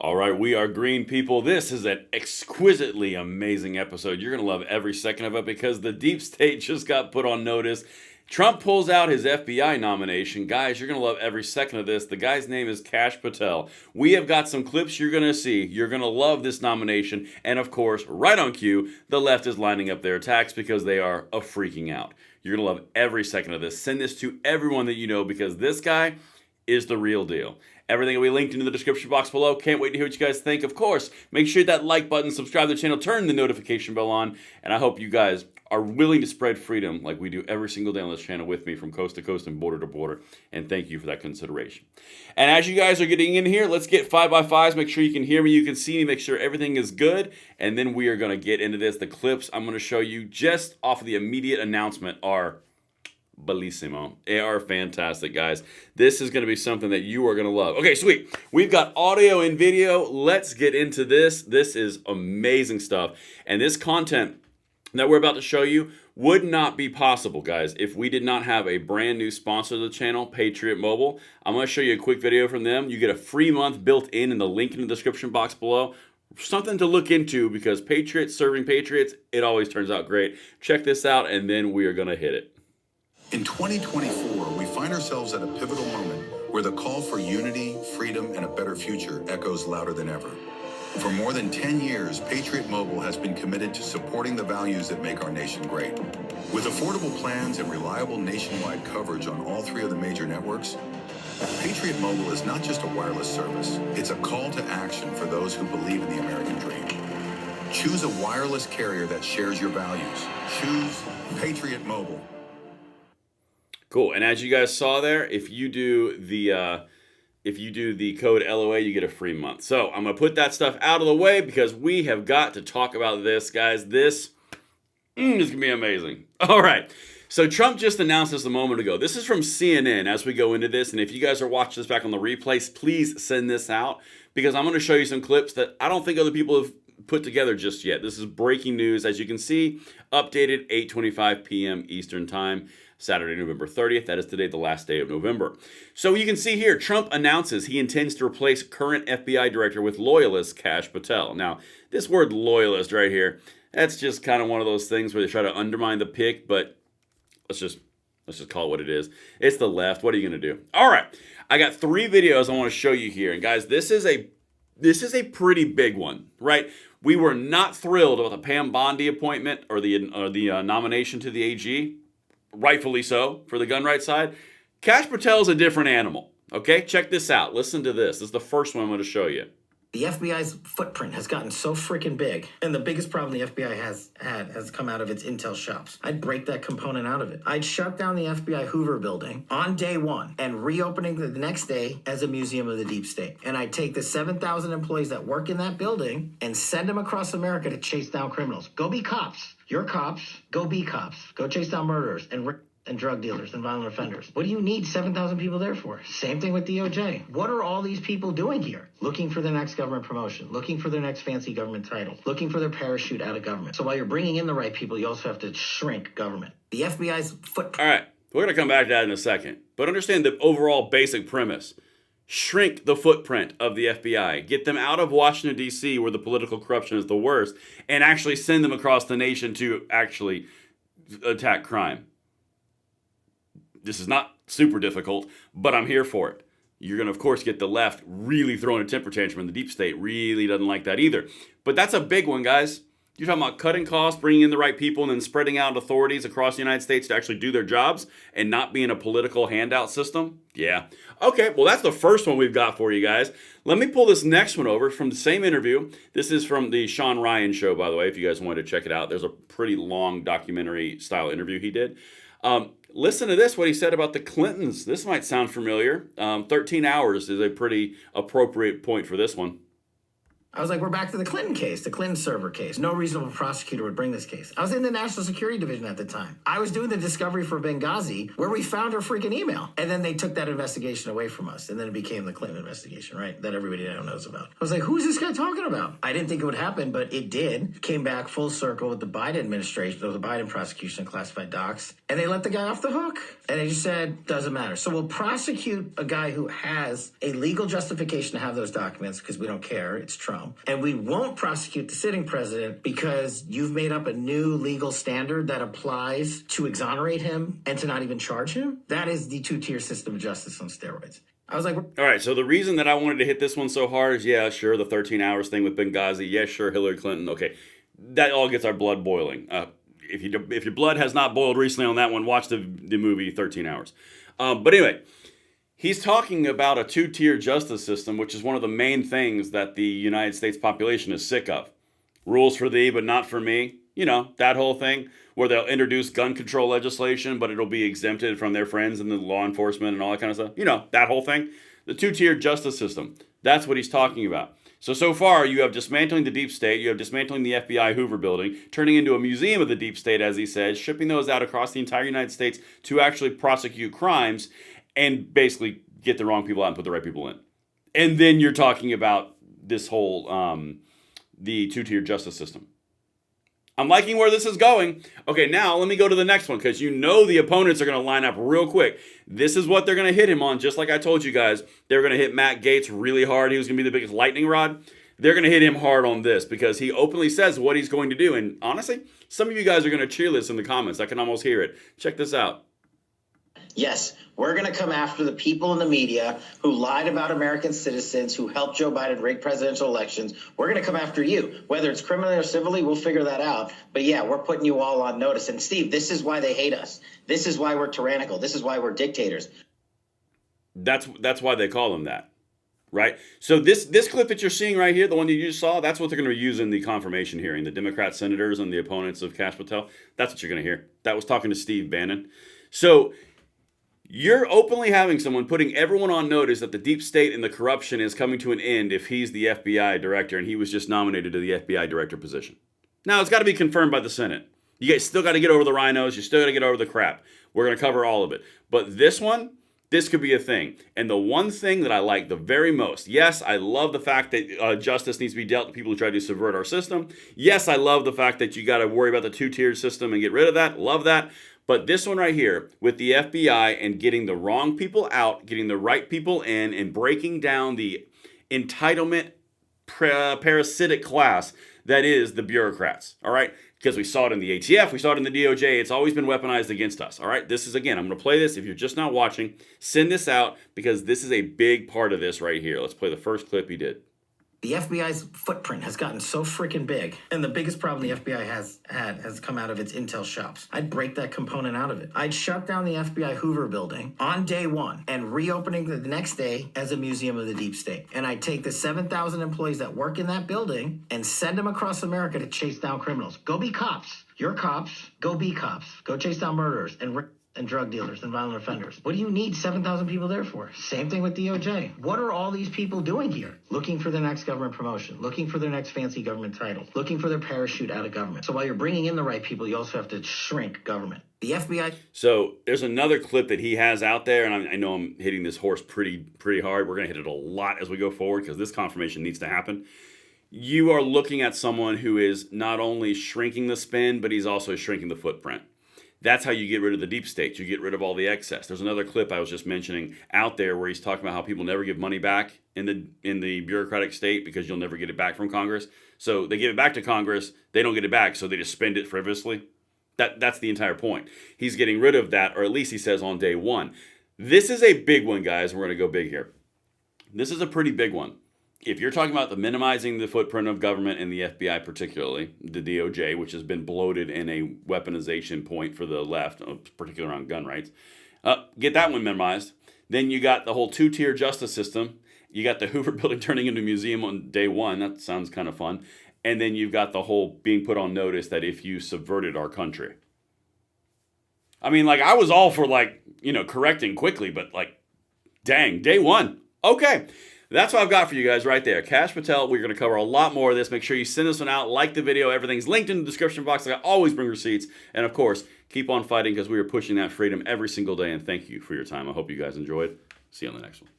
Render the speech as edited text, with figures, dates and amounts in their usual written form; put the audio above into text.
All right, we are green people. This is an exquisitely amazing episode. You're going to love every second of it because the deep state just got put on notice. Trump pulls out his FBI nomination. Guys, you're going to love every second of this. The guy's name is Kash Patel. We have got some clips you're going to see. You're going to love this nomination. And of course, right on cue, the left is lining up their attacks because they are freaking out. You're going to love every second of this. Send this to everyone that you know because this guy is the real deal. Everything will be linked into the description box below. Can't wait to hear what you guys think. Of course, make sure you hit that like button, subscribe to the channel, turn the notification bell on, and I hope you guys are willing to spread freedom like we do every single day on this channel with me from coast to coast and border to border, and thank you for that consideration. And as you guys are getting in here, let's get 5x5s. Make sure you can hear me, you can see me, make sure everything is good, and then we are going to get into this. The clips I'm going to show you just off of the immediate announcement are bellissimo. They are fantastic, guys. This is going to be something that you are going to love. Okay, sweet. We've got audio and video. Let's get into this. This is amazing stuff. And this content that we're about to show you would not be possible, guys, if we did not have a brand new sponsor of the channel, Patriot Mobile. I'm going to show you a quick video from them. You get a free month built in the link in the description box below. Something to look into because Patriots serving Patriots, it always turns out great. Check this out, and then we are going to hit it. In 2024, we find ourselves at a pivotal moment where the call for unity, freedom, and a better future echoes louder than ever. For more than 10 years, Patriot Mobile has been committed to supporting the values that make our nation great. With affordable plans and reliable nationwide coverage on all three of the major networks, Patriot Mobile is not just a wireless service, it's a call to action for those who believe in the American dream. Choose a wireless carrier that shares your values. Choose Patriot Mobile. Cool. And as you guys saw there, if you do the code LOA, you get a free month. So I'm going to put that stuff out of the way because we have got to talk about this, guys. This is going to be amazing. All right. So Trump just announced this a moment ago. This is from CNN as we go into this. And if you guys are watching this back on the replays, please send this out because I'm going to show you some clips that I don't think other people have put together just yet. This is breaking news. As you can see, updated 8:25 p.m. Eastern Time. Saturday, November 30th. That is today, the last day of November. So you can see here, Trump announces he intends to replace current FBI director with loyalist Kash Patel. Now, this word loyalist right here, that's just kind of one of those things where they try to undermine the pick, but let's just call it what it is. It's the left. What are you going to do? All right. I got 3 videos I want to show you here. And guys, this is a pretty big one, right? We were not thrilled about the Pam Bondi appointment or the nomination to the AG. Rightfully so, for the gun rights side. Kash Patel is a different animal. Okay, check this out. Listen to this. This is the first one I'm going to show you. The FBI's footprint has gotten so freaking big, and the biggest problem the FBI has come out of its intel shops. I'd break that component out of it. I'd shut down the FBI Hoover building on day 1 and reopening the next day as a museum of the deep state. And I'd take the 7,000 employees that work in that building and send them across America to chase down criminals. Go be cops. You're cops. Go be cops. Go chase down murderers and drug dealers and violent offenders. What do you need 7,000 people there for? Same thing with DOJ. What are all these people doing here? Looking for their next government promotion, looking for their next fancy government title, looking for their parachute out of government. So while you're bringing in the right people, you also have to shrink government. The FBI's footprint. All right, we're going to come back to that in a second. But understand the overall basic premise. Shrink the footprint of the FBI. Get them out of Washington, D.C., where the political corruption is the worst, and actually send them across the nation to actually attack crime. This is not super difficult, but I'm here for it. You're going to, of course, get the left really throwing a temper tantrum, and the deep state really doesn't like that either. But that's a big one, guys. You're talking about cutting costs, bringing in the right people, and then spreading out authorities across the United States to actually do their jobs and not be in a political handout system? Yeah. Okay, well, that's the first one we've got for you guys. Let me pull this next one over from the same interview. This is from the Sean Ryan show, by the way, if you guys wanted to check it out. There's a pretty long documentary-style interview he did. Listen to this, what he said about the Clintons. This might sound familiar. 13 hours is a pretty appropriate point for this one. I was like, we're back to the Clinton case, the Clinton server case. No reasonable prosecutor would bring this case. I was in the National Security Division at the time. I was doing the discovery for Benghazi where we found her freaking email. And then they took that investigation away from us. And then it became the Clinton investigation, right? That everybody now knows about. I was like, who's this guy talking about? I didn't think it would happen, but it did. Came back full circle with the Biden administration, or the Biden prosecution of classified docs. And they let the guy off the hook. And they just said, doesn't matter. So we'll prosecute a guy who has a legal justification to have those documents because we don't care. It's Trump. And we won't prosecute the sitting president because you've made up a new legal standard that applies to exonerate him and to not even charge him. That is the two-tier system of justice on steroids. I was like, all right, so the reason that I wanted to hit this one so hard is, yeah, sure, the 13 hours thing with Benghazi. Yeah, sure, Hillary Clinton. Okay, that all gets our blood boiling. If your blood has not boiled recently on that one, watch the movie 13 Hours. But anyway, he's talking about a two-tier justice system, which is one of the main things that the United States population is sick of. Rules for thee, but not for me. You know, that whole thing where they'll introduce gun control legislation, but it'll be exempted from their friends in the law enforcement and all that kind of stuff. You know, that whole thing. The two-tier justice system. That's what he's talking about. So far, you have dismantling the deep state, you have dismantling the FBI Hoover building, turning into a museum of the deep state, as he says, shipping those out across the entire United States to actually prosecute crimes and basically get the wrong people out and put the right people in. And then you're talking about this whole, the two-tier justice system. I'm liking where this is going. Okay, now let me go to the next one, because you know the opponents are going to line up real quick. This is what they're going to hit him on, just like I told you guys. They're going to hit Matt Gaetz really hard. He was going to be the biggest lightning rod. They're going to hit him hard on this, because he openly says what he's going to do. And honestly, some of you guys are going to cheer this in the comments. I can almost hear it. Check this out. yes, we're going to come after the people in the media who lied about American citizens, who helped Joe Biden rig presidential elections. We're going to come after you. Whether it's criminally or civilly, we'll figure that out. But yeah, we're putting you all on notice. And Steve, this is why they hate us. This is why we're tyrannical. This is why we're dictators. That's why they call him that, right? So this clip that you're seeing right here, the one you just saw, that's what they're going to use in the confirmation hearing. The Democrat senators and the opponents of Kash Patel, that's what you're going to hear. That was talking to Steve Bannon. So you're openly having someone putting everyone on notice that the deep state and the corruption is coming to an end if he's the FBI director, and he was just nominated to the FBI director position. Now, it's got to be confirmed by the Senate. You guys still got to get over the rhinos. You still got to get over the crap. We're going to cover all of it. But this one, this could be a thing. And the one thing that I like the very most, yes, I love the fact that justice needs to be dealt to people who try to subvert our system. Yes, I love the fact that you got to worry about the two-tiered system and get rid of that. Love that. But this one right here, with the FBI and getting the wrong people out, getting the right people in, and breaking down the entitlement parasitic class that is the bureaucrats, all right? Because we saw it in the ATF, we saw it in the DOJ, it's always been weaponized against us, all right? This is, again, I'm going to play this. If you're just not watching, send this out, because this is a big part of this right here. Let's play the first clip he did. The FBI's footprint has gotten so freaking big, and the biggest problem the FBI has come out of its intel shops. I'd break that component out of it. I'd shut down the FBI Hoover building on day one and reopening the next day as a museum of the deep state. And I'd take the 7,000 employees that work in that building and send them across America to chase down criminals. Go be cops. You're cops. Go be cops. Go chase down murderers and drug dealers and violent offenders. What do you need 7,000 people there for? Same thing with DOJ. What are all these people doing here? Looking for their next government promotion, looking for their next fancy government title, looking for their parachute out of government. So while you're bringing in the right people, you also have to shrink government. The FBI. So there's another clip that he has out there, and I know I'm hitting this horse pretty hard. We're going to hit it a lot as we go forward, because this confirmation needs to happen. You are looking at someone who is not only shrinking the spend, but he's also shrinking the footprint. That's how you get rid of the deep state. You get rid of all the excess. There's another clip I was just mentioning out there where he's talking about how people never give money back in the bureaucratic state because you'll never get it back from Congress. So they give it back to Congress, they don't get it back, so they just spend it frivolously. That's the entire point. He's getting rid of that, or at least he says on day one. This is a big one, guys. We're going to go big here. This is a pretty big one. If you're talking about the minimizing the footprint of government and the FBI, particularly the DOJ, which has been bloated in a weaponization point for the left, particularly on gun rights, get that one minimized. Then you got the whole two-tier justice system. You got the Hoover building turning into a museum on day one. That sounds kind of fun. And then you've got the whole being put on notice that if you subverted our country. I mean, like, I was all for, like, correcting quickly, but, like, dang, day one. Okay. That's what I've got for you guys right there. Kash Patel, we're going to cover a lot more of this. Make sure you send this one out, like the video. Everything's linked in the description box. I always bring receipts. And of course, keep on fighting because we are pushing that freedom every single day. And thank you for your time. I hope you guys enjoyed. See you on the next one.